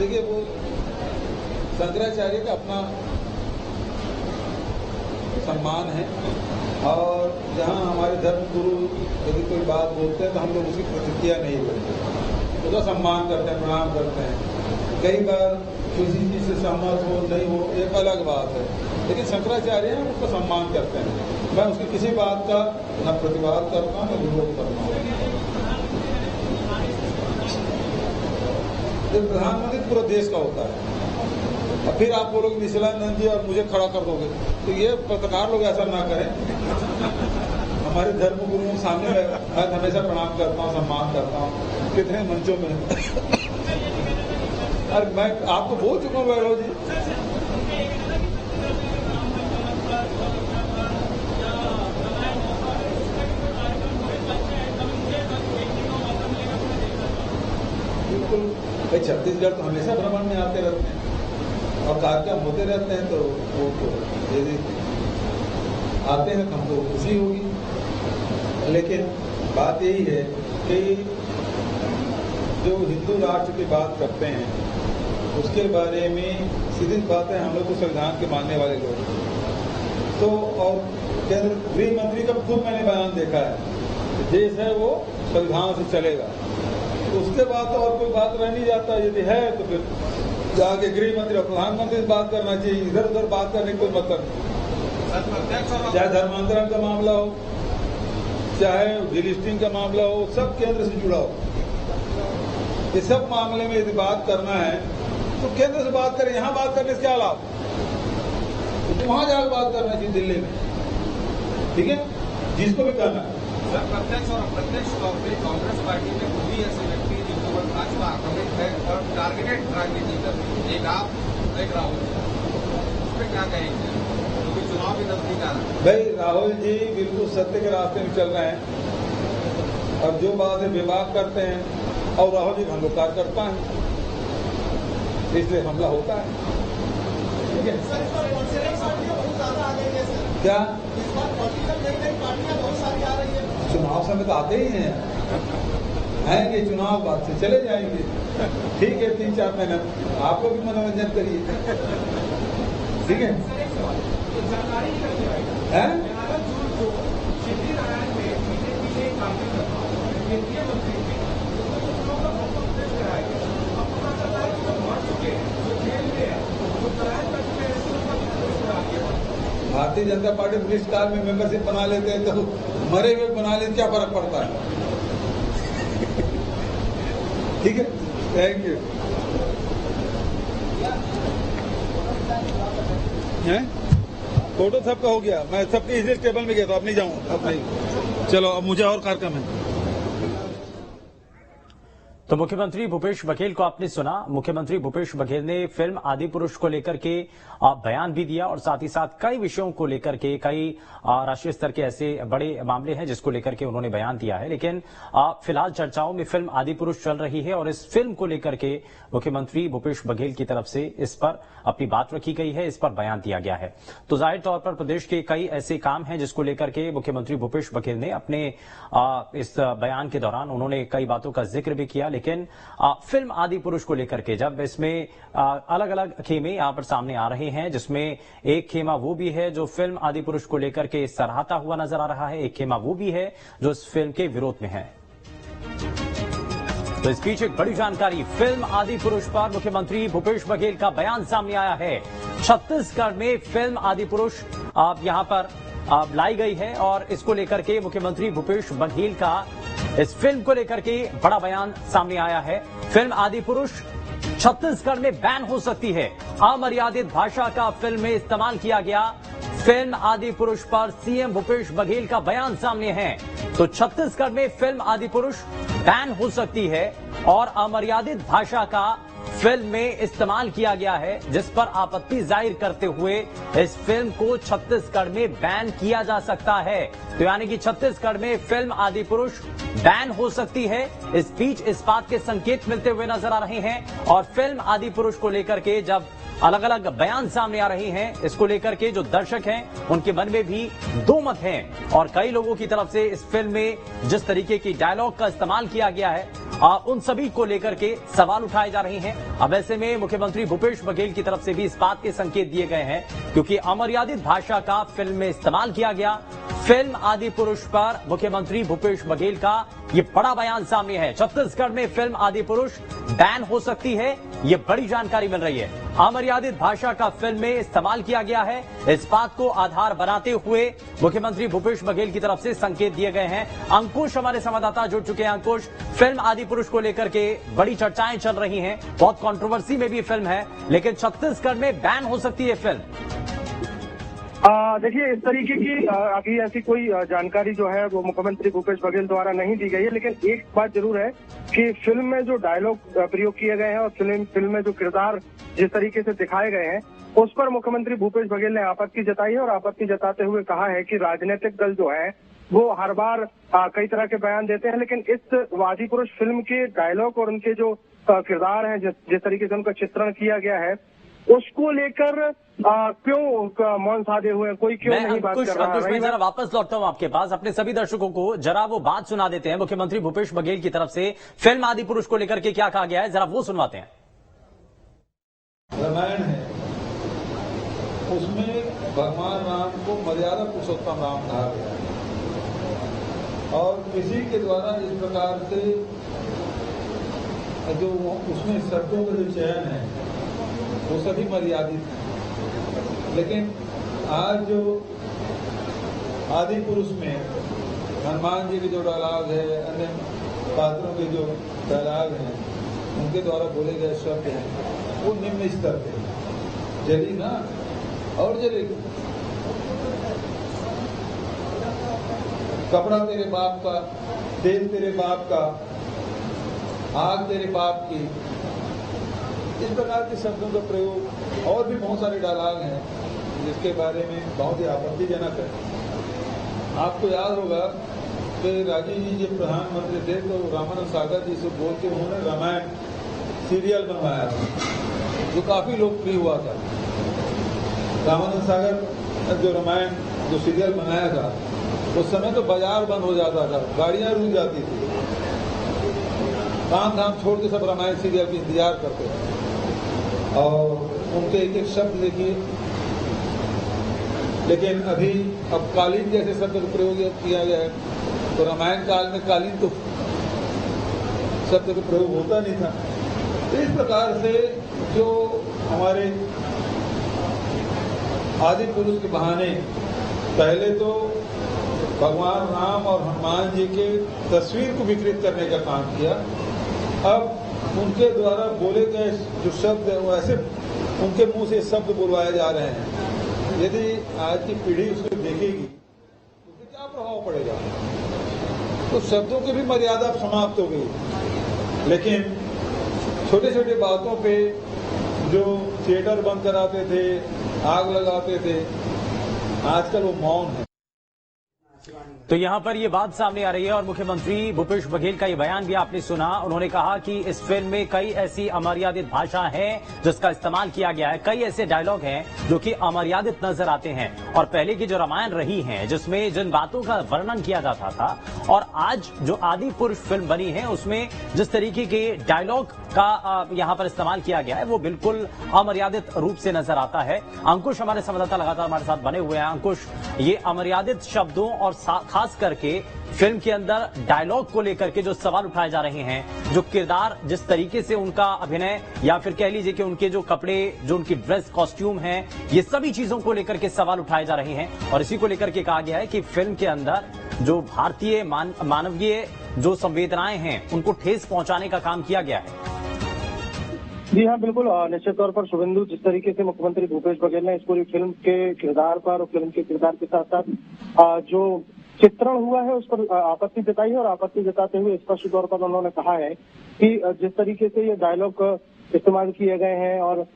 देखिए वो शंकराचार्य का अपना सम्मान है, और जहाँ हमारे धर्म गुरु यदि कोई बात बोलते हैं तो हम लोग उसकी प्रतिक्रिया नहीं करते, उसका सम्मान करते हैं, प्रणाम करते हैं। कई बार किसी चीज़ से सहमत हो नहीं हो एक अलग बात है, लेकिन शंकराचार्य हैं उसका सम्मान करते हैं। मैं उसकी किसी बात का न प्रतिवाद करता हूँ न विरोध करता हूँ। प्रधानमंत्री पूरे देश का होता है, और फिर आप बोलोगे निशिलानंद जी और मुझे खड़ा कर दोगे, तो ये पत्रकार लोग ऐसा ना करें। हमारे धर्म गुरुओं के सामने मैं हमेशा प्रणाम करता हूँ, सम्मान करता हूँ, कितने मंचों में। और मैं आपको बोल चुका हूँ वैभव जी, बिल्कुल भाई, छत्तीसगढ़ तो हमेशा भ्रमण में आते रहते हैं और कार्यक्रम होते रहते हैं, तो वो तो यदि आते हैं तो हमको खुशी होगी। लेकिन बात यही है कि जो हिंदू राष्ट्र की बात करते हैं उसके बारे में सीधी बात है, हम लोग तो संविधान के मानने वाले लोग, तो और केंद्र गृह मंत्री का खुद मैंने बयान देखा है, देश है वो संविधान से चलेगा, तो उसके बाद तो और कोई बात रह नहीं जाता। यदि है तो फिर जाके गृह मंत्री और प्रधानमंत्री से बात करना चाहिए, इधर उधर बात करने कोई मतलब नहीं। चाहे धर्मांतरण का मामला हो, चाहे डिलिस्टिंग का मामला हो, सब केंद्र से जुड़ा हो। इस सब मामले में यदि बात करना है तो केंद्र से बात करें, यहाँ बात करने से क्या लाभ, तो वहां जाकर बात करना चाहिए दिल्ली में, ठीक है, जिसको भी करना है। सर, प्रत्यक्ष और अप्रत्यक्ष तौर पर कांग्रेस पार्टी में खुद ही ऐसे व्यक्ति जिनको भाजपा आक्रमित है और टारगेटेड राजनीति कर रही है, एक आप एक राहुल, उस पर क्या कहेंगे, क्योंकि चुनाव भी नजदीक आ रहा है। भाई राहुल जी बिल्कुल सत्य के रास्ते में चल रहे हैं, और जो बात है विवाद करते हैं, और राहुल जी हम लोग कार्यकर्ता हैं, इसलिए हमला होता है, ठीक है। क्या चुनाव समय तो आते ही हैं, आएंगे चुनाव बाद से चले जाएंगे, ठीक है, 3-4 महीने आप लोग भी मनोरंजन करिए, ठीक है। Bharatiya Janata party police car में मेंबरशिप बना लेते हैं तो मरे हुए बना लेते, क्या फर्क पड़ता है, ठीक है, थैंक यू। फोटो सबका हो गया, मैं सबके इस टेबल में गया था, अब नहीं जाऊंगा, अब नहीं, चलो अब मुझे और कार्यक्रम है। तो मुख्यमंत्री भूपेश बघेल को आपने सुना। मुख्यमंत्री भूपेश बघेल ने फिल्म आदिपुरुष को लेकर के बयान भी दिया, और साथ ही साथ कई विषयों को लेकर के, कई राष्ट्रीय स्तर के ऐसे बड़े मामले हैं जिसको लेकर के उन्होंने बयान दिया है। लेकिन फिलहाल चर्चाओं में फिल्म आदिपुरुष चल रही है, और इस फिल्म को लेकर के मुख्यमंत्री भूपेश बघेल की तरफ से इस पर अपनी बात रखी गई है, इस पर बयान दिया गया है। तो जाहिर तौर पर प्रदेश के कई ऐसे काम हैं जिसको लेकर के मुख्यमंत्री भूपेश बघेल ने अपने इस बयान के दौरान उन्होंने कई बातों का जिक्र भी किया। लेकिन फिल्म आदिपुरुष को लेकर के जब इसमें अलग अलग खेमे यहां पर सामने आ रहे हैं, जिसमें एक खेमा वो भी है जो फिल्म आदिपुरुष को लेकर के सराहता हुआ नजर आ रहा है, एक खेमा वो भी है जो इस फिल्म के विरोध में है। तो इस बीच एक बड़ी जानकारी, फिल्म आदिपुरुष पर मुख्यमंत्री भूपेश बघेल का बयान सामने आया है। छत्तीसगढ़ में फिल्म आदिपुरुष यहां पर लाई गई है, और इसको लेकर के मुख्यमंत्री भूपेश बघेल का इस फिल्म को लेकर के बड़ा बयान सामने आया है। फिल्म आदिपुरुष छत्तीसगढ़ में बैन हो सकती है, अमर्यादित भाषा का फिल्म में इस्तेमाल किया गया। फिल्म आदिपुरुष पर सीएम भूपेश बघेल का बयान सामने है। तो छत्तीसगढ़ में फिल्म आदिपुरुष बैन हो सकती है, और अमर्यादित भाषा का फिल्म में इस्तेमाल किया गया है, जिस पर आपत्ति जाहिर करते हुए इस फिल्म को छत्तीसगढ़ में बैन किया जा सकता है। तो यानी कि छत्तीसगढ़ में फिल्म आदिपुरुष बैन हो सकती है। इस बीच इस बात के संकेत मिलते हुए नजर आ रहे हैं, और फिल्म आदिपुरुष को लेकर के जब अलग अलग बयान सामने आ रहे हैं, इसको लेकर के जो दर्शक हैं उनके मन में भी दो मत हैं, और कई लोगों की तरफ से इस फिल्म में जिस तरीके की डायलॉग का इस्तेमाल किया गया है उन सभी को लेकर के सवाल उठाए जा रहे हैं। अब ऐसे में मुख्यमंत्री भूपेश बघेल की तरफ से भी इस बात के संकेत दिए गए हैं, क्योंकि अमर्यादित भाषा का फिल्म में इस्तेमाल किया गया। फिल्म आदि पुरुष पर मुख्यमंत्री भूपेश बघेल का ये बड़ा बयान सामने है। छत्तीसगढ़ में फिल्म आदि पुरुष बैन हो सकती है, ये बड़ी जानकारी मिल रही है। अमर्यादित भाषा का फिल्म में इस्तेमाल किया गया है, इस बात को आधार बनाते हुए मुख्यमंत्री भूपेश बघेल की तरफ से संकेत दिए गए हैं। अंकुश हमारे संवाददाता जुड़ चुके हैं। अंकुश, फिल्म आदि पुरुष को लेकर के बड़ी चर्चाएं चल रही हैं, बहुत कंट्रोवर्सी में भी फिल्म है, लेकिन छत्तीसगढ़ में बैन हो सकती है फिल्म। देखिए, इस तरीके की अभी ऐसी कोई जानकारी जो है वो मुख्यमंत्री भूपेश बघेल द्वारा नहीं दी गई है, लेकिन एक बात जरूर है कि फिल्म में जो डायलॉग प्रयोग किए गए हैं और फिल्म में जो किरदार जिस तरीके से दिखाए गए हैं, उस पर मुख्यमंत्री भूपेश बघेल ने आपत्ति जताई है और आपत्ति जताते हुए कहा है कि राजनीतिक दल जो है वो हर बार कई तरह के बयान देते हैं, लेकिन इस आदि पुरुष फिल्म के डायलॉग और उनके जो किरदार हैं, जिस तरीके से उनका चित्रण किया गया है, उसको लेकर क्यों मौन साधे हुए हैं, कोई क्यों नहीं बात कर रहा है। मैं जरा वापस लौटता हूं आपके पास, अपने सभी दर्शकों को जरा वो बात सुना देते हैं। मुख्यमंत्री भूपेश बघेल की तरफ से फिल्म आदि पुरुष को लेकर के क्या कहा गया है, जरा वो सुनवाते हैं। रामायण है, उसमें भगवान राम को मर्यादा पुरुषोत्तम राम कहा गया है, और किसी के द्वारा इस प्रकार से जो उसमें शब्दों का जो चयन है वो सभी मर्यादित है। लेकिन आज जो आदि पुरुष में हनुमान जी के जो डायलॉग है, अन्य पात्रों के जो डायलॉग हैं, उनके द्वारा बोले गए शब्द हैं, वो निम्न स्तर के। जली ना और जलेगी, कपड़ा तेरे बाप का, तेल तेरे बाप का, आग तेरे बाप की, इस प्रकार के शब्दों का प्रयोग और भी बहुत सारे डायलॉग हैं जिसके बारे में बहुत ही आपत्तिजनक है। आपको याद होगा कि राजीव जी जब प्रधानमंत्री थे तो रामानंद सागर जी से बोल के उन्होंने रामायण सीरियल बनवाया था, जो काफी लोकप्रिय हुआ था। रामानंद सागर जो रामायण जो सीरियल बनाया था, उस समय तो बाजार बंद हो जाता था, गाड़ियां रुक जाती थी, काम धाम छोड़ के सब रामायण सीरियल की इंतजार करते थे, और उनके एक एक शब्द देखिए। लेकिन अभी अब कालीन जैसे शब्द का प्रयोग किया गया है, तो रामायण काल में कालीन तो शब्द का प्रयोग होता नहीं था। तो इस प्रकार से जो हमारे आदि पुरुष के बहाने पहले तो भगवान राम और हनुमान जी के तस्वीर को विकृत करने का काम किया, अब उनके द्वारा बोले गए जो शब्द है वो ऐसे उनके मुंह से शब्द बुलवाए जा रहे हैं। यदि आज की पीढ़ी उसको देखेगी तो उससे क्या प्रभाव पड़ेगा। तो शब्दों की भी मर्यादा समाप्त हो गई, लेकिन छोटे छोटे बातों पे जो थिएटर बंद कराते थे, आग लगाते थे, आजकल वो मौन है। तो यहां पर ये बात सामने आ रही है और मुख्यमंत्री भूपेश बघेल का ये बयान भी आपने सुना। उन्होंने कहा कि इस फिल्म में कई ऐसी अमर्यादित भाषा है जिसका इस्तेमाल किया गया है, कई ऐसे डायलॉग हैं जो कि अमर्यादित नजर आते हैं। और पहले की जो रामायण रही है जिसमें जिन बातों का वर्णन किया जाता था, और आज जो आदि पुरुष फिल्म बनी है उसमें जिस तरीके के डायलॉग का यहां पर इस्तेमाल किया गया है वो बिल्कुल अमर्यादित रूप से नजर आता है। अंकुश हमारे संवाददाता लगातार हमारे साथ बने हुए हैं। अंकुश, ये अमर्यादित शब्दों और खास करके फिल्म के अंदर डायलॉग को लेकर के जो सवाल उठाए जा रहे हैं, जो किरदार जिस तरीके से उनका अभिनय या फिर कह लीजिए कि उनके जो कपड़े, जो उनकी ड्रेस कॉस्ट्यूम है, ये सभी चीजों को लेकर के सवाल उठाए जा रहे हैं। और इसी को लेकर के कहा गया है कि फिल्म के अंदर जो भारतीय मानवीय जो संवेदनाएं हैं उनको ठेस पहुंचाने का काम किया गया है। जी हाँ, बिल्कुल निश्चित तौर पर शुभेंदु, जिस तरीके से मुख्यमंत्री भूपेश बघेल ने इस पूरी फिल्म के किरदार पर और फिल्म के किरदार के साथ साथ जो चित्रण हुआ है उस पर आपत्ति जताई है, और आपत्ति जताते हुए स्पष्ट तौर पर उन्होंने कहा है कि जिस तरीके से ये डायलॉग इस्तेमाल किए गए हैं और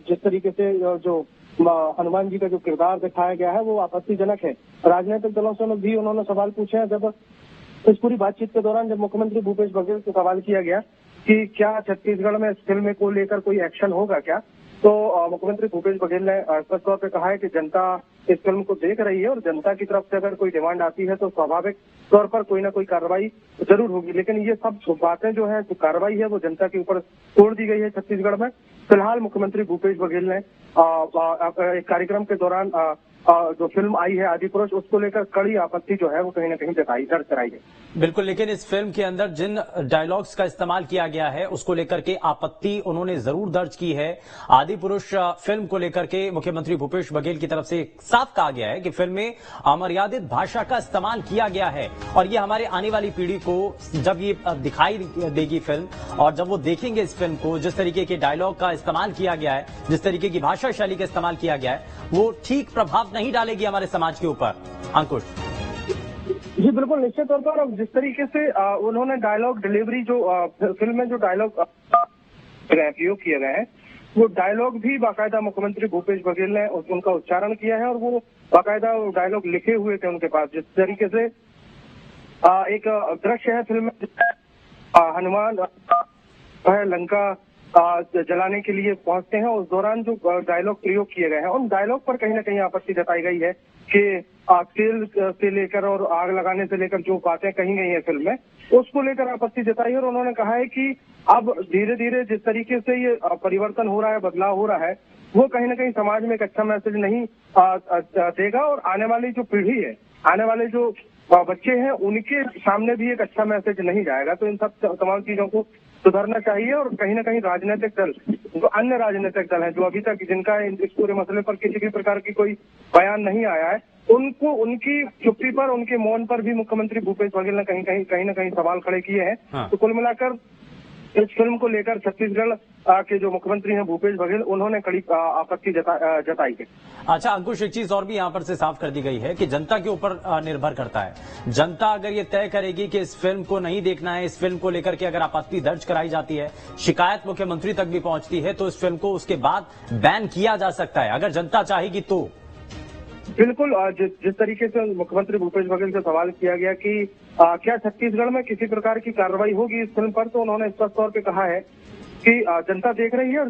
जिस तरीके से जो हनुमान जी का जो किरदार दिखाया गया है वो आपत्तिजनक है। राजनीतिक दलों से भी उन्होंने सवाल पूछे हैं। जब इस पूरी बातचीत के दौरान जब मुख्यमंत्री भूपेश बघेल से सवाल किया गया कि क्या छत्तीसगढ़ में इस फिल्म को लेकर कोई एक्शन होगा क्या, तो मुख्यमंत्री भूपेश बघेल ने स्पष्ट तौर पर कहा है कि जनता इस फिल्म को देख रही है और जनता की तरफ से अगर कोई डिमांड आती है तो स्वाभाविक तौर पर कोई ना कोई कार्रवाई जरूर होगी। लेकिन ये सब बातें जो है, जो कार्रवाई है, वो जनता के ऊपर छोड़ दी गई है छत्तीसगढ़ में। फिलहाल मुख्यमंत्री भूपेश बघेल ने एक कार्यक्रम के दौरान जो फिल्म आई है आदिपुरुष, उसको लेकर कड़ी आपत्ति जो है वो कहीं ना कहीं दर्ज कराई है। बिल्कुल, लेकिन इस फिल्म के अंदर जिन डायलॉग्स का इस्तेमाल किया गया है उसको लेकर के आपत्ति उन्होंने जरूर दर्ज की है। आदिपुरुष फिल्म को लेकर के मुख्यमंत्री भूपेश बघेल की तरफ से साफ कहा गया है कि फिल्म में अमर्यादित भाषा का इस्तेमाल किया गया है और ये हमारे आने वाली पीढ़ी को जब ये दिखाई देगी फिल्म और जब वो देखेंगे इस फिल्म को, जिस तरीके के डायलॉग का इस्तेमाल किया गया है, जिस तरीके की भाषा शैली का इस्तेमाल किया गया है, वो ठीक प्रभाव नहीं डालेगी हमारे समाज के ऊपर। अंकुश जी बिल्कुल, निश्चित तौर पर अब जिस तरीके से उन्होंने डायलॉग डिलीवरी जो फिल्म में जो डायलॉग प्रयोग किए गए हैं, वो डायलॉग भी बाकायदा मुख्यमंत्री भूपेश बघेल ने उनका उच्चारण किया है और वो बाकायदा डायलॉग लिखे हुए थे उनके पास। जिस तरीके से एक दृश्य है फिल्म में, हनुमान लंका जलाने के लिए पहुंचते हैं, उस दौरान जो डायलॉग प्रयोग किए गए हैं उन डायलॉग पर कहीं ना कहीं आपत्ति जताई गई है कि तेल से लेकर और आग लगाने से लेकर जो बातें कही गई हैं फिल्म में, उसको लेकर आपत्ति जताई है। और उन्होंने कहा है कि अब धीरे धीरे जिस तरीके से ये परिवर्तन हो रहा है, बदलाव हो रहा है, वो कहीं ना कहीं समाज में एक अच्छा मैसेज नहीं देगा और आने वाली जो पीढ़ी है, आने वाले जो बच्चे हैं, उनके सामने भी एक अच्छा मैसेज नहीं जाएगा। तो इन सब तमाम चीजों को सुधरना चाहिए और कहीं ना कहीं राजनीतिक दल, जो अन्य राजनीतिक दल हैं, जो अभी तक जिनका इस पूरे मसले पर किसी भी प्रकार की कोई बयान नहीं आया है, उनको उनकी चुप्पी पर, उनके मौन पर भी मुख्यमंत्री भूपेश बघेल ने कहीं ना कहीं सवाल खड़े किए हैं। हाँ। तो कुल मिलाकर इस फिल्म को लेकर छत्तीसगढ़ के जो मुख्यमंत्री हैं भूपेश बघेल, उन्होंने कड़ी आपत्ति जताई है। अच्छा अंकुश, एक चीज और भी यहां पर से साफ कर दी गई है कि जनता के ऊपर निर्भर करता है। जनता अगर ये तय करेगी कि इस फिल्म को नहीं देखना है, इस फिल्म को लेकर के अगर आपत्ति दर्ज कराई जाती है, शिकायत मुख्यमंत्री तक भी पहुंचती है, तो इस फिल्म को उसके बाद बैन किया जा सकता है अगर जनता चाहेगी तो। बिल्कुल, जिस तरीके से मुख्यमंत्री भूपेश बघेल से सवाल किया गया कि क्या छत्तीसगढ़ में किसी प्रकार की कार्रवाई होगी इस फिल्म पर, तो उन्होंने स्पष्ट तौर पे कहा है कि जनता देख रही है और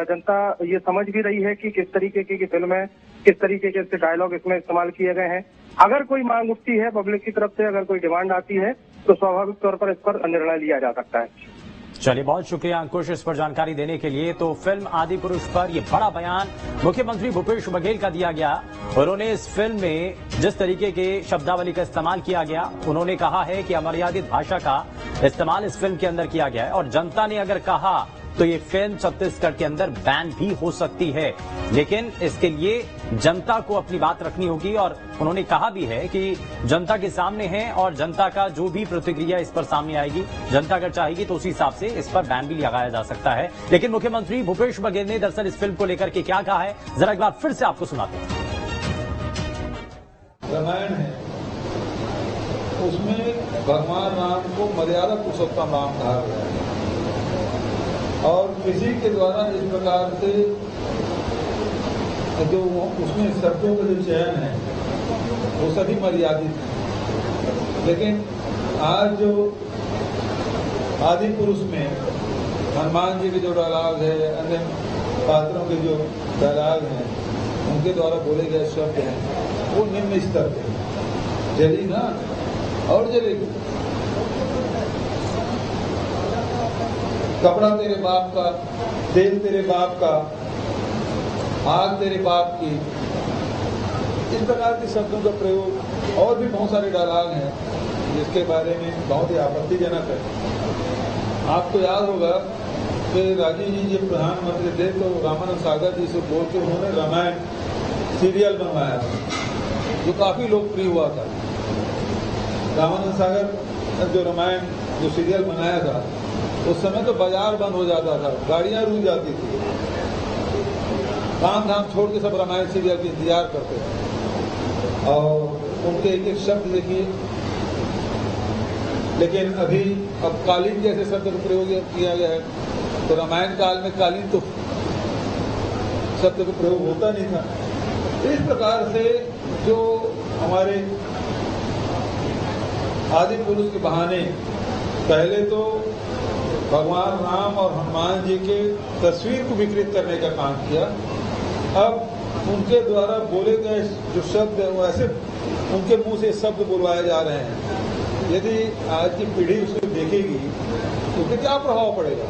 जनता ये समझ भी रही है कि किस तरीके की फिल्म है, किस तरीके के डायलॉग इसमें इस्तेमाल किए गए हैं। अगर कोई मांग उठती है पब्लिक की तरफ से, अगर कोई डिमांड आती है, तो स्वाभाविक तौर पर इस पर निर्णय लिया जा सकता है। चलिए, बहुत शुक्रिया अंकुश इस पर जानकारी देने के लिए। तो फिल्म आदिपुरुष पर यह बड़ा बयान मुख्यमंत्री भूपेश बघेल का दिया गया। उन्होंने इस फिल्म में जिस तरीके के शब्दावली का इस्तेमाल किया गया, उन्होंने कहा है कि अमर्यादित भाषा का इस्तेमाल इस फिल्म के अंदर किया गया है और जनता ने अगर कहा तो ये फिल्म छत्तीसगढ़ के अंदर बैन भी हो सकती है, लेकिन इसके लिए जनता को अपनी बात रखनी होगी। और उन्होंने कहा भी है कि जनता के सामने है और जनता का जो भी प्रतिक्रिया इस पर सामने आएगी, जनता अगर चाहेगी तो उसी हिसाब से इस पर बैन भी लगाया जा सकता है। लेकिन मुख्यमंत्री भूपेश बघेल ने दरअसल इस फिल्म को लेकर के क्या कहा है, जरा एक बार फिर से आपको सुनाते हैं। रामायण है, उसमें भगवान राम को मर्यादा पुरुषोत्तम राम कहा गया है और किसी के द्वारा इस प्रकार से जो उसमें शब्दों का जो चयन है वो सभी मर्यादित है। लेकिन आज जो आदिपुरुष में हनुमान जी के जो डायलॉग है, अन्य पात्रों के जो डायलॉग हैं, उनके द्वारा बोले गए शब्द हैं, वो निम्न स्तर के जली ना और जलेगी। कपड़ा तेरे बाप का, तेल तेरे बाप का, आग तेरे बाप की, इस प्रकार के शब्दों का प्रयोग और भी बहुत सारे डायलॉग हैं जिसके बारे में बहुत ही आपत्तिजनक है। आपको याद होगा कि राजीव जी जब प्रधानमंत्री थे तो रामानंद सागर जी से बोल के उन्होंने रामायण सीरियल बनवाया जो काफी लोकप्रिय हुआ था। रामानंद सागर जो रामायण जो सीरियल बनाया था, उस समय तो बाजार बंद हो जाता था, गाड़ियां रुक जाती थी, काम धाम छोड़ के सब रामायण सीरियल के इंतजार करते थे और उनके एक एक शब्द देखिए। लेकिन अभी अब कालीन जैसे शब्द का प्रयोग किया गया है, तो रामायण काल में कालीन तो शब्द का प्रयोग होता नहीं था। इस प्रकार से जो हमारे आदिपुरुष के बहाने पहले तो भगवान राम और हनुमान जी के तस्वीर को विकृत करने का काम किया। अब उनके द्वारा बोले गए जो शब्द है वो ऐसे उनके मुंह से शब्द बुलवाए जा रहे हैं। यदि आज की पीढ़ी उसको देखेगी तो उससे क्या प्रभाव पड़ेगा?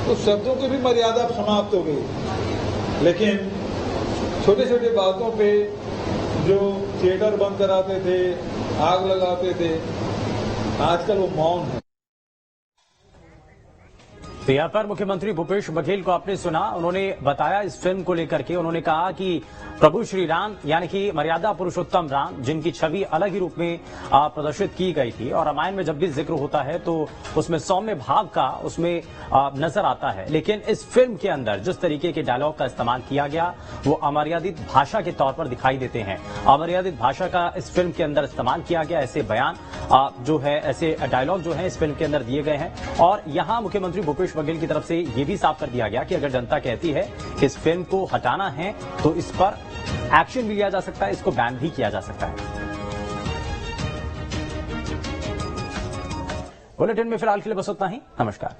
तो शब्दों की भी मर्यादा समाप्त हो गई। लेकिन छोटे छोटे बातों पे जो थिएटर बंद कराते थे, आग लगाते थे, आजकल वो मौन है। तो यहाँ पर मुख्यमंत्री भूपेश बघेल को आपने सुना, उन्होंने बताया इस फिल्म को लेकर के। उन्होंने कहा कि प्रभु श्री राम यानी कि मर्यादा पुरुषोत्तम राम, जिनकी छवि अलग ही रूप में प्रदर्शित की गई थी, और रामायण में जब भी जिक्र होता है तो उसमें सौम्य भाव का उसमें नजर आता है। लेकिन इस फिल्म के अंदर जिस तरीके के डायलॉग का इस्तेमाल किया गया वो अमर्यादित भाषा के तौर पर दिखाई देते हैं। अमर्यादित भाषा का इस फिल्म के अंदर इस्तेमाल किया गया, ऐसे बयान जो है, ऐसे डायलॉग जो है इस फिल्म के अंदर दिए गए हैं। और यहां मुख्यमंत्री भूपेश बघेल की तरफ से यह भी साफ कर दिया गया कि अगर जनता कहती है कि इस फिल्म को हटाना है तो इस पर एक्शन भी लिया जा सकता है, इसको बैन भी किया जा सकता है। बुलेटिन में फिलहाल के लिए बस उतना ही। नमस्कार।